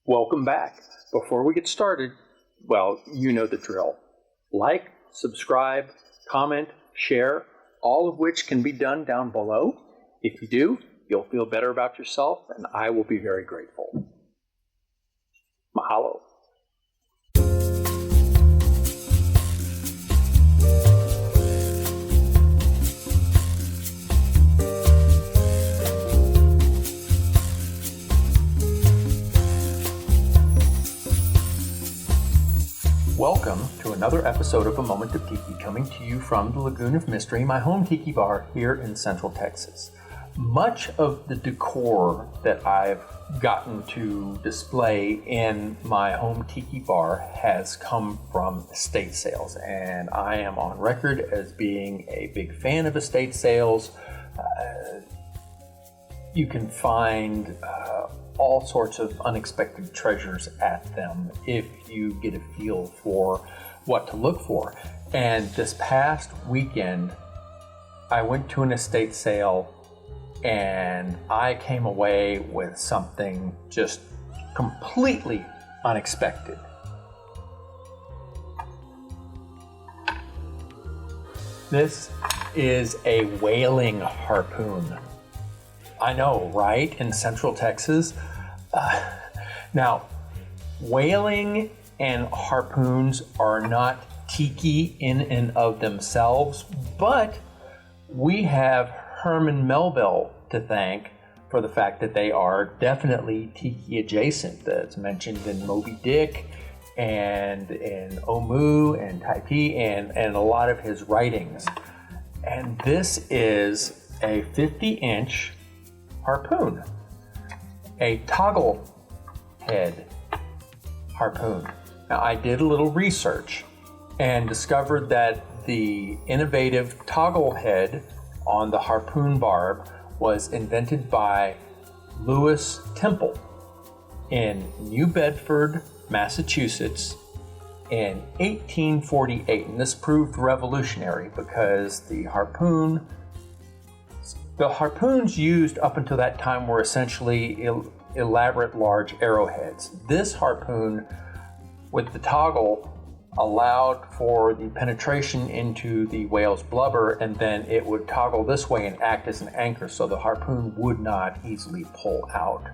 Welcome back. Before we get started, well, you know the drill. Like, subscribe, comment, share, all of which can be done down below. If you do, you'll feel better about yourself, and I will be very grateful. Mahalo. Welcome to another episode of A Moment of Tiki, coming to you from the Lagoon of Mystery, my home tiki bar here in Central Texas. Much of the decor that I've gotten to display in my home tiki bar has come from estate sales, and I am on record as being a big fan of estate sales. You can find all sorts of unexpected treasures at them if you get a feel for what to look for. And this past weekend, I went to an estate sale and I came away with something just completely unexpected. This is a whaling harpoon. I know, right? In Central Texas. Now, whaling and harpoons are not tiki in and of themselves, but we have Herman Melville to thank for the fact that they are definitely tiki adjacent. That's mentioned in Moby Dick and in Omu and Taipi and a lot of his writings. And this is a 50-inch harpoon, a toggle head harpoon. Now, I did a little research and discovered that the innovative toggle head on the harpoon barb was invented by Lewis Temple in New Bedford, Massachusetts in 1848. And this proved revolutionary because the harpoons used up until that time were essentially elaborate large arrowheads. This harpoon with the toggle allowed for the penetration into the whale's blubber, and then it would toggle this way and act as an anchor so the harpoon would not easily pull out,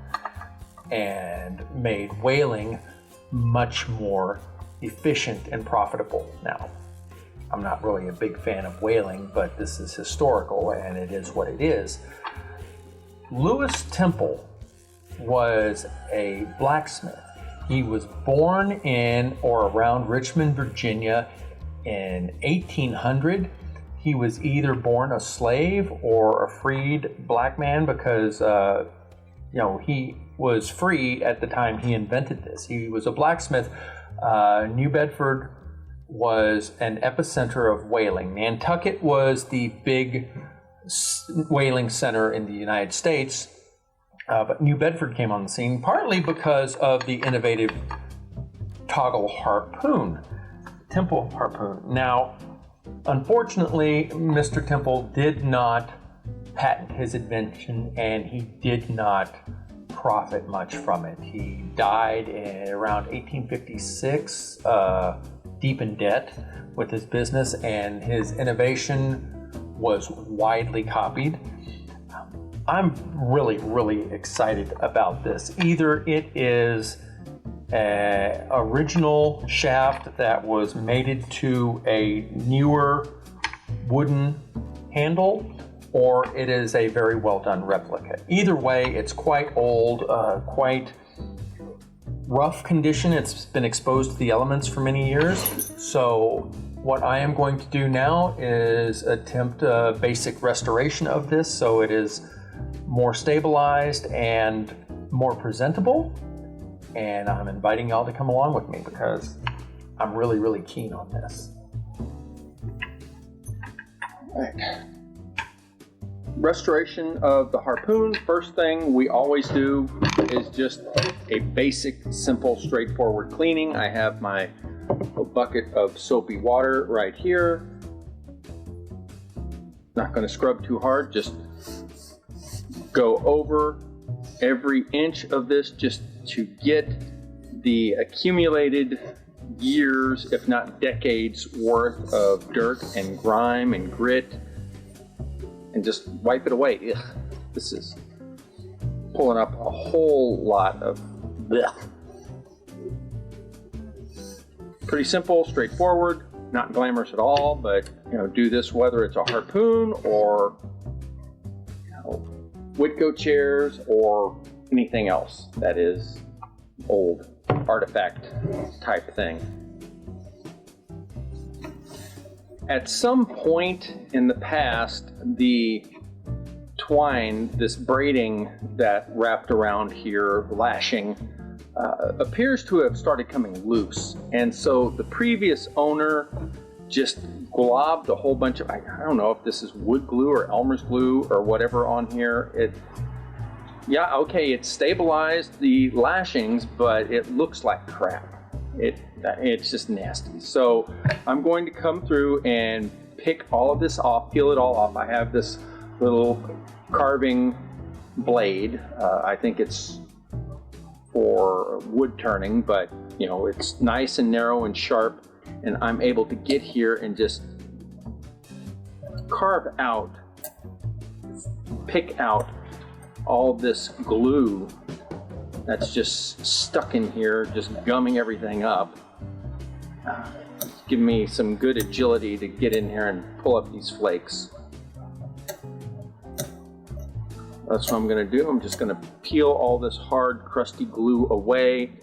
and made whaling much more efficient and profitable. Now, I'm not really a big fan of whaling, but this is historical and it is what it is. Lewis Temple was a blacksmith. He was born in or around Richmond, Virginia in 1800. He was either born a slave or a freed black man because, he was free at the time he invented this. He was a blacksmith. New Bedford was an epicenter of whaling. Nantucket was the big whaling center in the United States, but New Bedford came on the scene partly because of the innovative toggle harpoon, Temple harpoon. Now, unfortunately, Mr. Temple did not patent his invention and he did not profit much from it. He died in around 1856, deep in debt with his business, and his innovation was widely copied. I'm really, really excited about this. Either it is an original shaft that was mated to a newer wooden handle, or it is a very well done replica. Either way, it's quite old, quite rough condition. It's been exposed to the elements for many years. So what I am going to do now is attempt a basic restoration of this so it is more stabilized and more presentable. And I'm inviting y'all to come along with me because I'm really, really keen on this. All right. Restoration of the harpoon. First thing we always do is just a basic, simple, straightforward cleaning. I have my bucket of soapy water right here. Not going to scrub too hard, just go over every inch of this just to get the accumulated years, if not decades worth of dirt and grime and grit and just wipe it away. Ugh, this is pulling up a whole lot of blech. Pretty simple, straightforward, not glamorous at all, but do this whether it's a harpoon or woodco chairs or anything else that is old artifact type thing. At some point in the past, the twine, this braiding that wrapped around here, lashing, appears to have started coming loose. And so the previous owner just globbed a whole bunch of, I don't know if this is wood glue or Elmer's glue or whatever on here. Yeah, okay, it stabilized the lashings, but it looks like crap. It's just nasty. So I'm going to come through and pick all of this off, peel it all off. I have this little carving blade. I think it's for wood turning, but it's nice and narrow and sharp, and I'm able to get here and just carve out, pick out all this glue that's just stuck in here, just gumming everything up. Give me some good agility to get in here and pull up these flakes. That's what I'm going to do. I'm just going to peel all this hard, crusty glue away,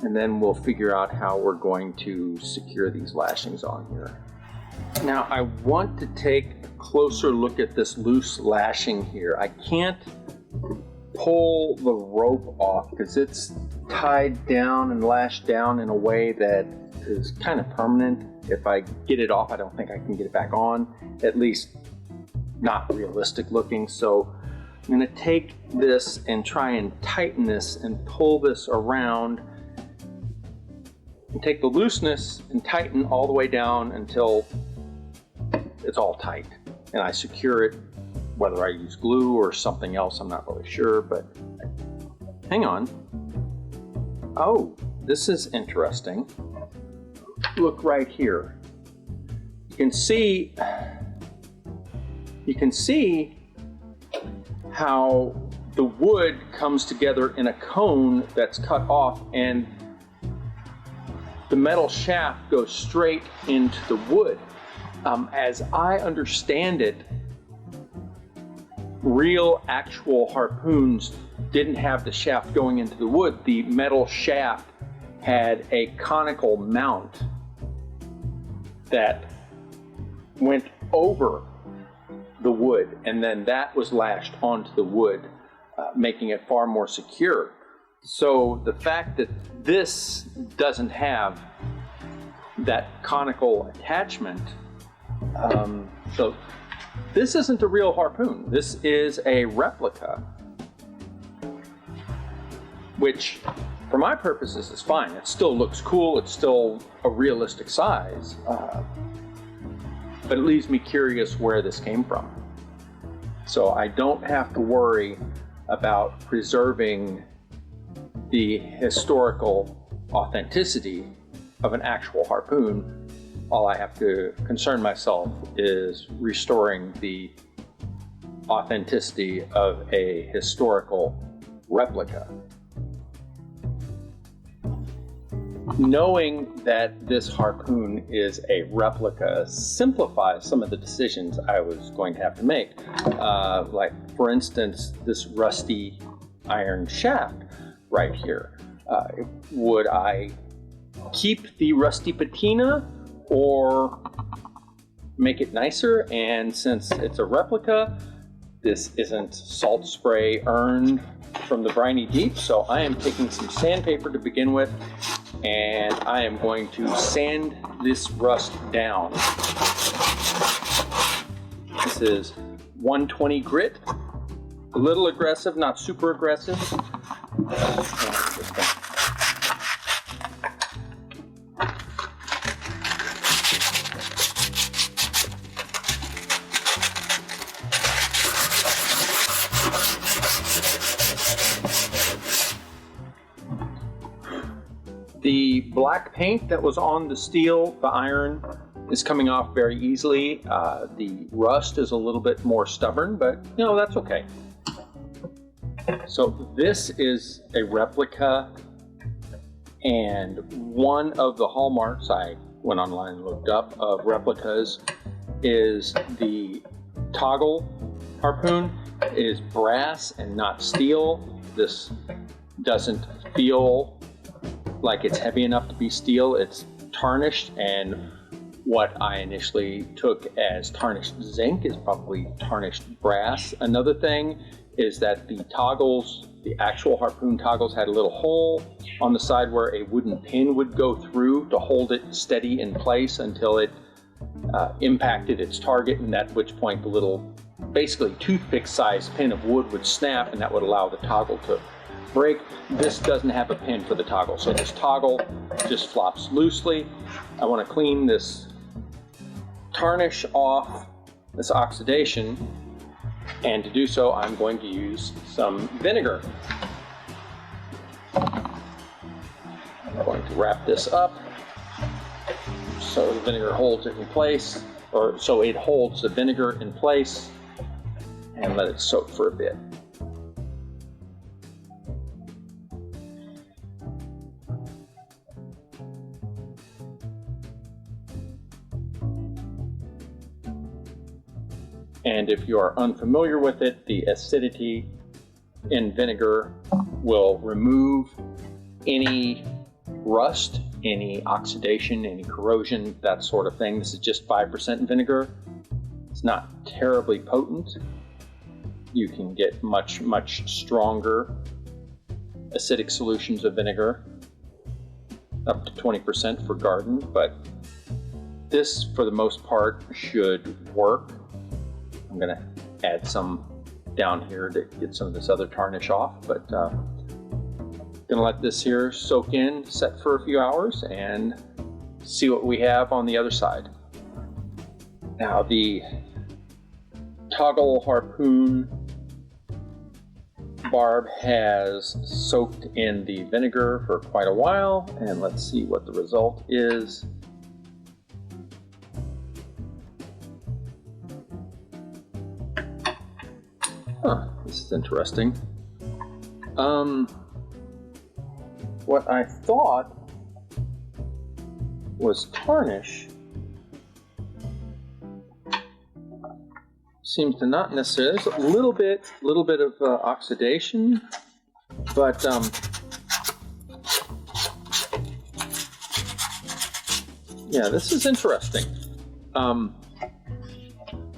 and then we'll figure out how we're going to secure these lashings on here. Now, I want to take a closer look at this loose lashing here. I can't pull the rope off because it's tied down and lashed down in a way that is kind of permanent. If I get it off, I don't think I can get it back on, at least not realistic looking. So I'm going to take this and try and tighten this and pull this around and take the looseness and tighten all the way down until it's all tight and I secure it. Whether I use glue or something else, I'm not really sure, but hang on. Oh, this is interesting. Look right here. You can see how the wood comes together in a cone that's cut off, and the metal shaft goes straight into the wood. As I understand it, real actual harpoons didn't have the shaft going into the wood. The metal shaft had a conical mount that went over the wood, and then that was lashed onto the wood, making it far more secure. So the fact that this doesn't have that conical attachment, so this isn't a real harpoon. This is a replica, which for my purposes is fine. It still looks cool. It's still a realistic size, but it leaves me curious where this came from. So I don't have to worry about preserving the historical authenticity of an actual harpoon. All I have to concern myself is restoring the authenticity of a historical replica. Knowing that this harpoon is a replica simplifies some of the decisions I was going to have to make. Like, for instance, this rusty iron shaft right here. Would I keep the rusty patina or make it nicer? And since it's a replica, this isn't salt spray earned from the briny deep, so I am taking some sandpaper to begin with, and I am going to sand this rust down. This is 120 grit, a little aggressive, not super aggressive. The black paint that was on the steel, the iron, is coming off very easily. The rust is a little bit more stubborn, but you know, that's okay. So this is a replica, and one of the hallmarks I went online and looked up of replicas is the toggle harpoon is brass and not steel. This doesn't feel like it's heavy enough to be steel. It's tarnished, and what I initially took as tarnished zinc is probably tarnished brass. Another thing is that the toggles, the actual harpoon toggles, had a little hole on the side where a wooden pin would go through to hold it steady in place until it impacted its target, and at which point the little, basically toothpick-sized pin of wood would snap, and that would allow the toggle to break. This doesn't have a pin for the toggle, so this toggle just flops loosely. I want to clean this tarnish off, this oxidation, and to do so I'm going to use some vinegar. I'm going to wrap this up so the vinegar holds it in place, or so it holds the vinegar in place, and let it soak for a bit. And if you are unfamiliar with it, the acidity in vinegar will remove any rust, any oxidation, any corrosion, that sort of thing. This is just 5% vinegar. It's not terribly potent. You can get much, much stronger acidic solutions of vinegar, up to 20% for garden, but this, for the most part, should work. I'm going to add some down here to get some of this other tarnish off, but going to let this here soak in, set for a few hours, and see what we have on the other side. Now the toggle harpoon barb has soaked in the vinegar for quite a while, and let's see what the result is. This is interesting. What I thought was tarnish seems to not necessarily. There's a little bit of oxidation, but yeah, this is interesting.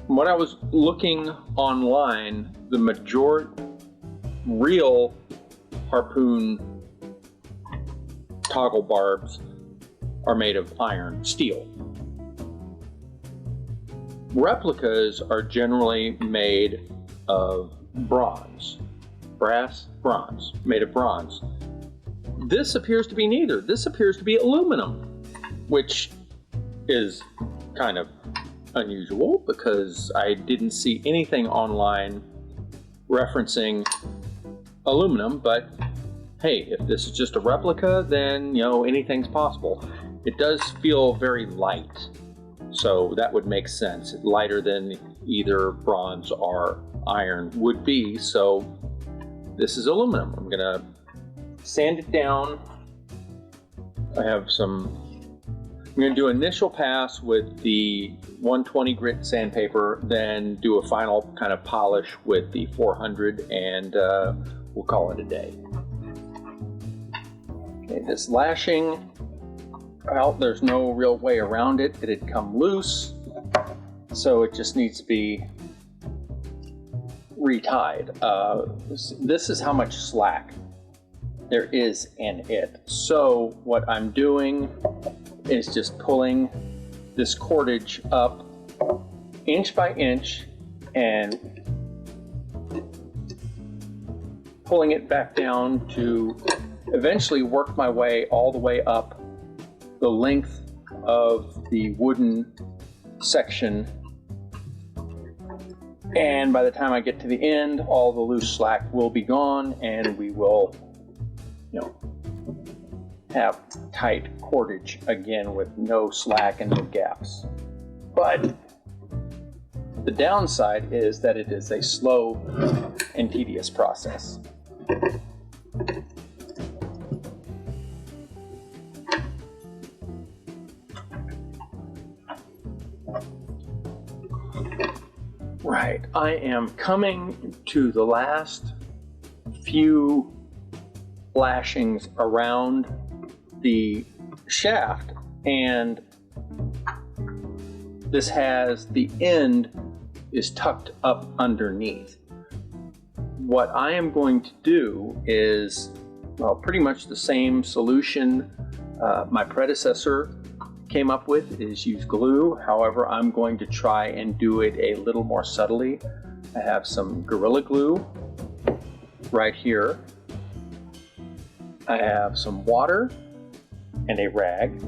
When I was looking online, the real harpoon toggle barbs are made of steel. Replicas are generally made of bronze, bronze, made of bronze. This appears to be neither. This appears to be aluminum, which is kind of unusual because I didn't see anything online referencing aluminum, but hey, if this is just a replica, then you know, anything's possible. It does feel very light, so that would make sense. Lighter than either bronze or iron would be, so this is aluminum. I'm gonna sand it down. I'm gonna do initial pass with the 120 grit sandpaper, then do a final kind of polish with the 400, and we'll call it a day. Okay, this lashing, well, there's no real way around it. It had come loose, so it just needs to be retied. This is how much slack there is in it. So what I'm doing is just pulling this cordage up inch by inch and pulling it back down to eventually work my way all the way up the length of the wooden section. And by the time I get to the end, all the loose slack will be gone, and we will, have tight cordage, again with no slack and no gaps. But the downside is that it is a slow and tedious process. Right, I am coming to the last few lashings around the shaft, and this has the end is tucked up underneath. What I am going to do is, well, pretty much the same solution my predecessor came up with, is use glue. However, I'm going to try and do it a little more subtly. I have some Gorilla Glue right here. I have some water and a rag.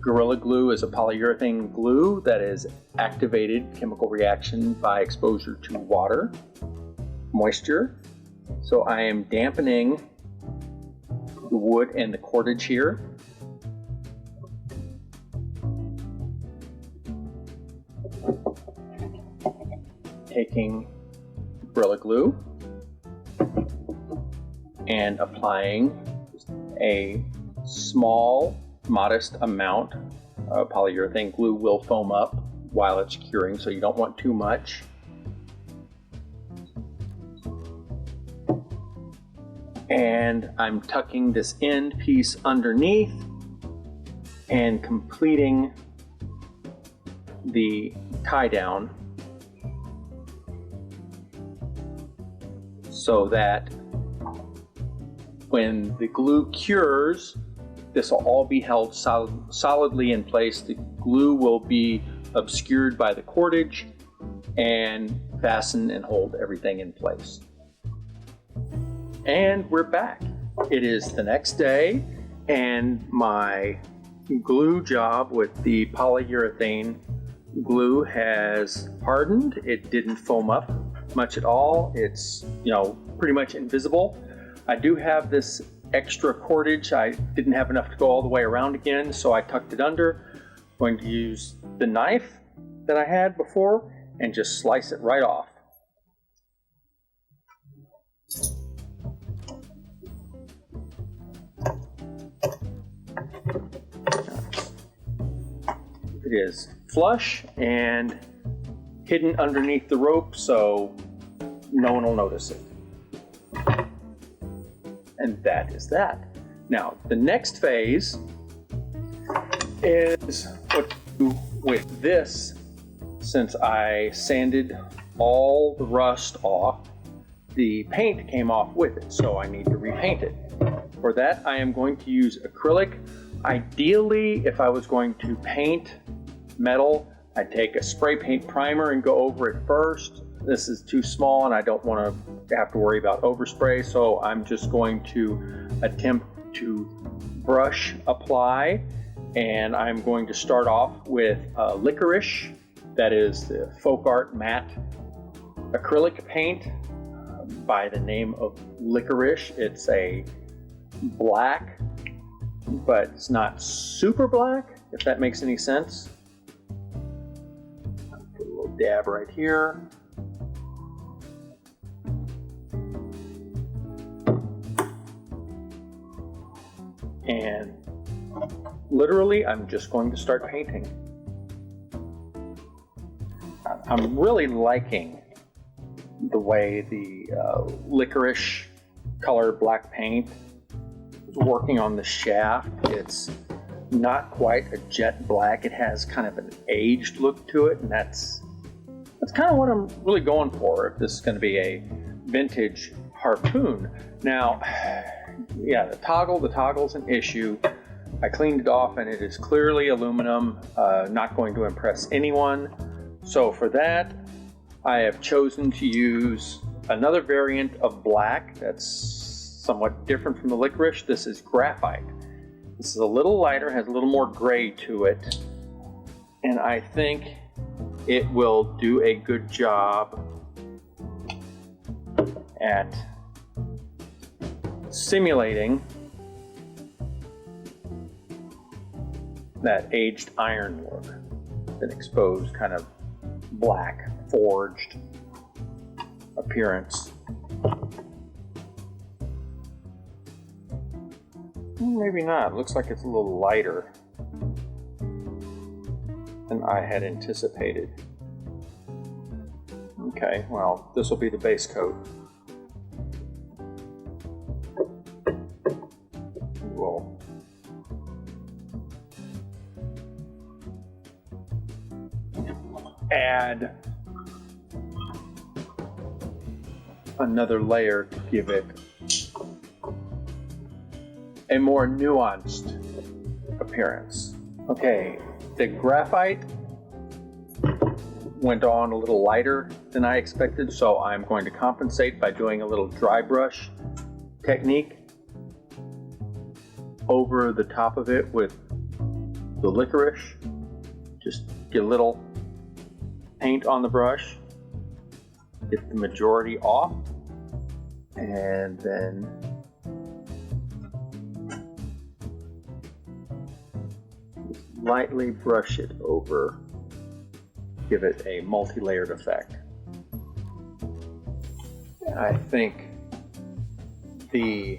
Gorilla Glue is a polyurethane glue that is activated chemical reaction by exposure to water, moisture. So I am dampening the wood and the cordage here. Taking Gorilla Glue and applying a small, modest amount of polyurethane glue. Will foam up while it's curing, so you don't want too much. And I'm tucking this end piece underneath and completing the tie down so that when the glue cures, this will all be held solidly in place. The glue will be obscured by the cordage and fasten and hold everything in place. And we're back. It is the next day, and my glue job with the polyurethane glue has hardened. It didn't foam up much at all. It's, pretty much invisible. I do have this extra cordage. I didn't have enough to go all the way around again, so I tucked it under. I'm going to use the knife that I had before and just slice it right off. It is flush and hidden underneath the rope, so no one will notice it. And that is that. Now, the next phase is what to do with this. Since I sanded all the rust off, the paint came off with it, so I need to repaint it. For that, I am going to use acrylic. Ideally, if I was going to paint metal, I'd take a spray paint primer and go over it first. This is too small and I don't want to have to worry about overspray, so I'm just going to attempt to brush apply, and I'm going to start off with licorice. That is the Folk Art matte acrylic paint by the name of licorice. It's a black, but it's not super black, if that makes any sense. Put a little dab right here. And literally, I'm just going to start painting. I'm really liking the way the licorice color black paint is working on the shaft. It's not quite a jet black. It has kind of an aged look to it, and that's kind of what I'm really going for if this is going to be a vintage Harpoon. Now, yeah, the toggle's an issue. I cleaned it off and it is clearly aluminum, not going to impress anyone. So for that, I have chosen to use another variant of black that's somewhat different from the licorice. This is graphite. This is a little lighter, has a little more gray to it, and I think it will do a good job at simulating that aged iron look, an exposed kind of black forged appearance. Maybe not. It looks like it's a little lighter than I had anticipated. Okay, well, this will be the base coat. We'll add another layer to give it a more nuanced appearance. Okay, the graphite went on a little lighter than I expected, so I'm going to compensate by doing a little dry brush technique over the top of it with the licorice. Just get a little paint on the brush, get the majority off, and then lightly brush it over, give it a multi-layered effect. I think the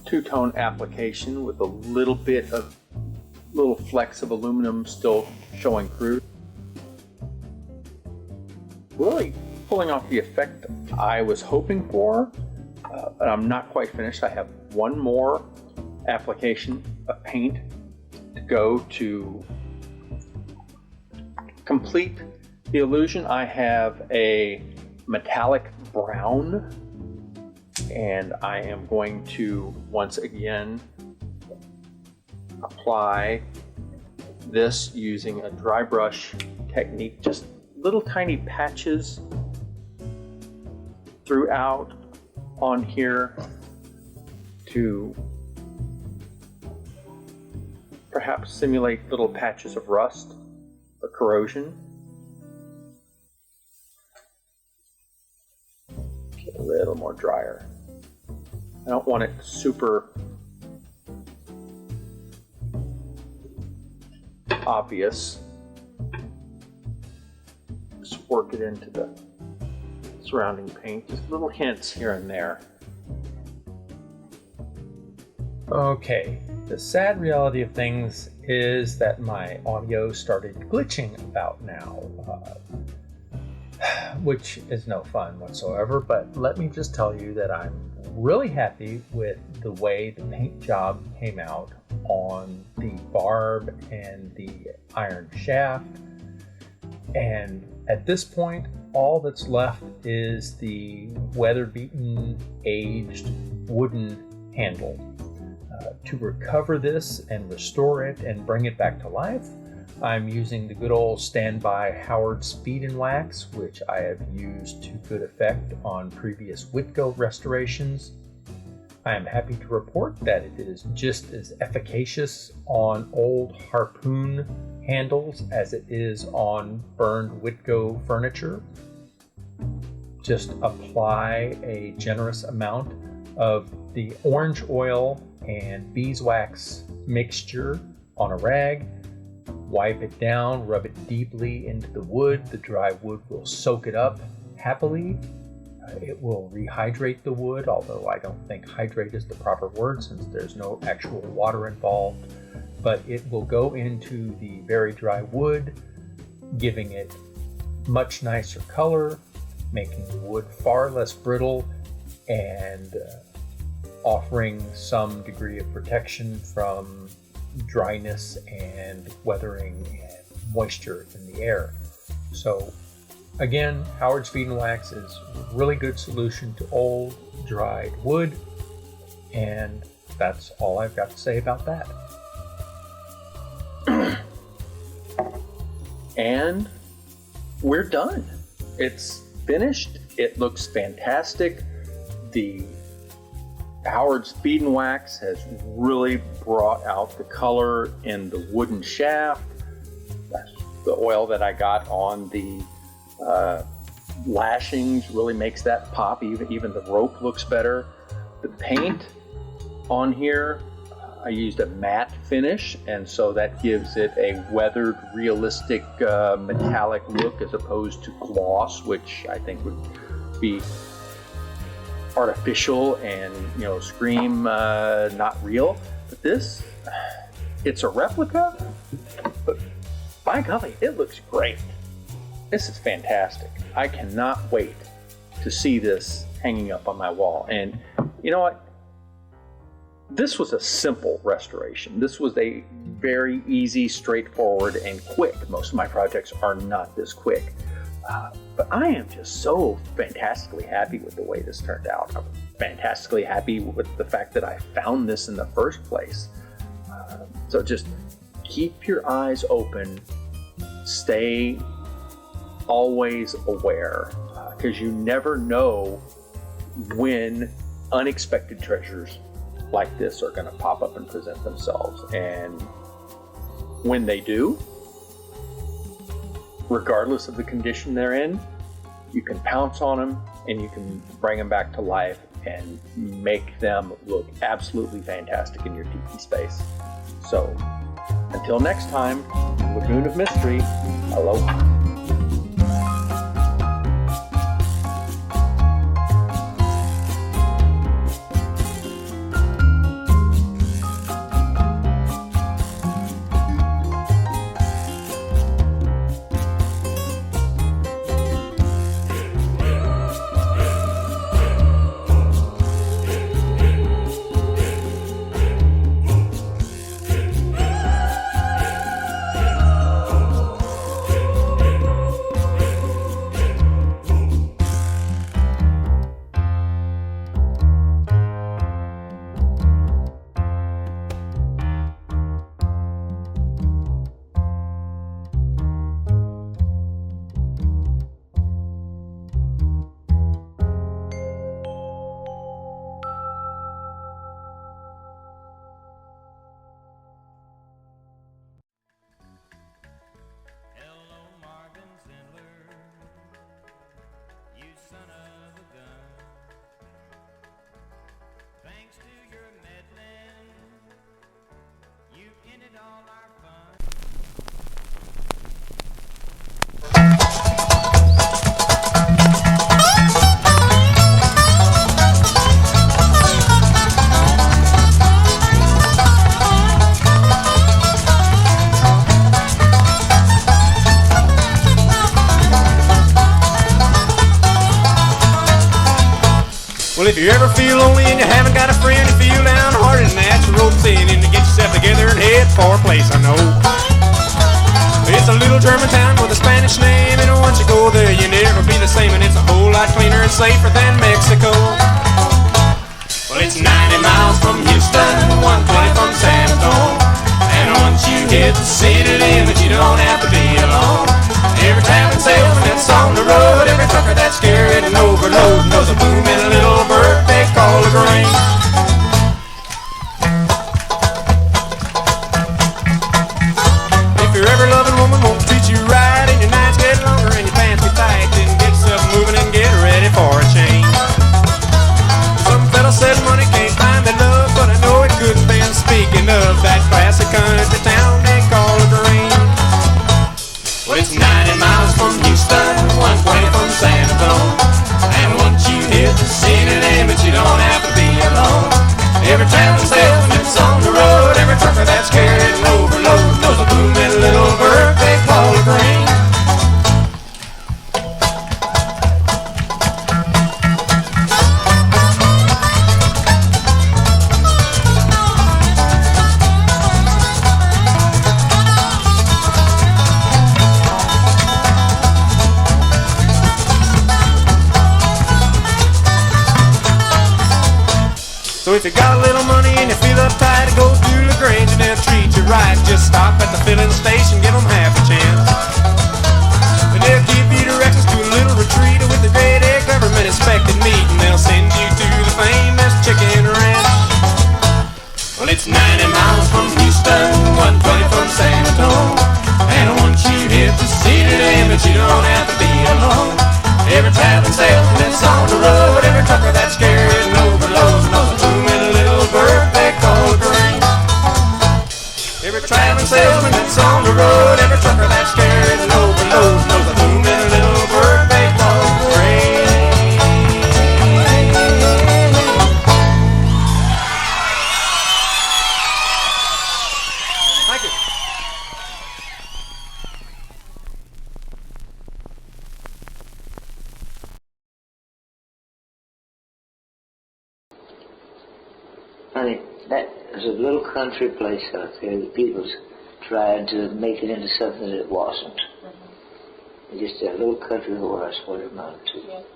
two-tone application with a little bit of little flecks of aluminum still showing through, really pulling off the effect I was hoping for, but I'm not quite finished. I have one more application of paint to go to complete the illusion. I have a metallic brown, and I am going to once again apply this using a dry brush technique, just little tiny patches throughout on here to perhaps simulate little patches of rust or corrosion. Get a little more drier. I don't want it super obvious. Just work it into the surrounding paint. Just little hints here and there. Okay, the sad reality of things is that my audio started glitching about now, which is no fun whatsoever, but let me just tell you that I'm really happy with the way the paint job came out on the barb and the iron shaft. And at this point, all that's left is the weather-beaten, aged wooden handle. To recover this and restore it and bring it back to life, I'm using the good old standby Howard Speed and Wax, which I have used to good effect on previous Whitgo restorations. I am happy to report that it is just as efficacious on old Harpoon handles as it is on burned Whitgo furniture. Just apply a generous amount of the orange oil and beeswax mixture on a rag, wipe it down, rub it deeply into the wood. The dry wood will soak it up happily. It will rehydrate the wood, although I don't think hydrate is the proper word since there's no actual water involved. But it will go into the very dry wood, giving it much nicer color, making the wood far less brittle, and offering some degree of protection from dryness and weathering and moisture in the air. So again, Howard Speed and Wax is a really good solution to old dried wood, and that's all I've got to say about that. And we're done. It's finished. It looks fantastic. The Howard Speed and Wax has really brought out the color in the wooden shaft. The oil that I got on the lashings really makes that pop. Even the rope looks better. The paint on here I used a matte finish, and so that gives it a weathered, realistic, metallic look as opposed to gloss, which I think would be artificial and, you know, scream not real. But this, it's a replica, but by golly, it looks great. This is fantastic. I cannot wait to see this hanging up on my wall. And you know what? This was a simple restoration. This was a very easy, straightforward, and quick. Most of my projects are not this quick. But I am just so fantastically happy with the way this turned out. I'm fantastically happy with the fact that I found this in the first place. So just keep your eyes open. Stay always aware, because you never know when unexpected treasures like this are going to pop up and present themselves. And when they do, regardless of the condition they're in, you can pounce on them and you can bring them back to life and make them look absolutely fantastic in your Tiki space. So until next time, Lagoon of Mystery, aloha. Well, if you ever feel lonely and you haven't got a friend, you feel downhearted and that's your rope in to get yourself together and head for a place I know. It's a little German town with a Spanish name, and once you go there, you never be the same, and it's a whole lot cleaner and safer than Mexico. Well, it's 90 miles from Houston, 120 from San Antonio, and once you hit the city limit, you don't have to be alone. Every tavern salesman that's on the road, every trucker that's scared and overload knows a boom and a little bird they call a grain. If your ever loving woman won't treat you right and your nights get longer and your pants get tight, then get yourself moving and get ready for a change. Some fella said money can't find the love, but I know it couldn't be. Speaking of that classic country town they call a green. Well, it's 90 miles from Houston, 120 from San Antonio, and once you hit the city limit, you don't have to be alone. Every town salesman that's on the road, every trucker that's carried an overload knows a boom and a little bird they call a green. So if you got a little money and you feel uptight, go to LaGrange and they'll treat you right. Just stop at the filling station, give them half a chance. And they'll give you directions to a little retreat with the grade A government inspected meat, and they'll send you to the famous chicken ranch. Well, it's 90 miles from Houston, 120 from San Antonio, and once you hit the city limit, you don't have to be alone. Every tavern salesman that's on the road, every trucker that's carrying overloads knows a boom and a little bird they call a green. Every traveling salesman that's on the road, every trucker that's carrying an overload knows a boom and a little birthday called rain. Thank you. Honey, that is a little country place out there. The people's tried to make it into something that it wasn't. Just a little country horse, what it amounted to.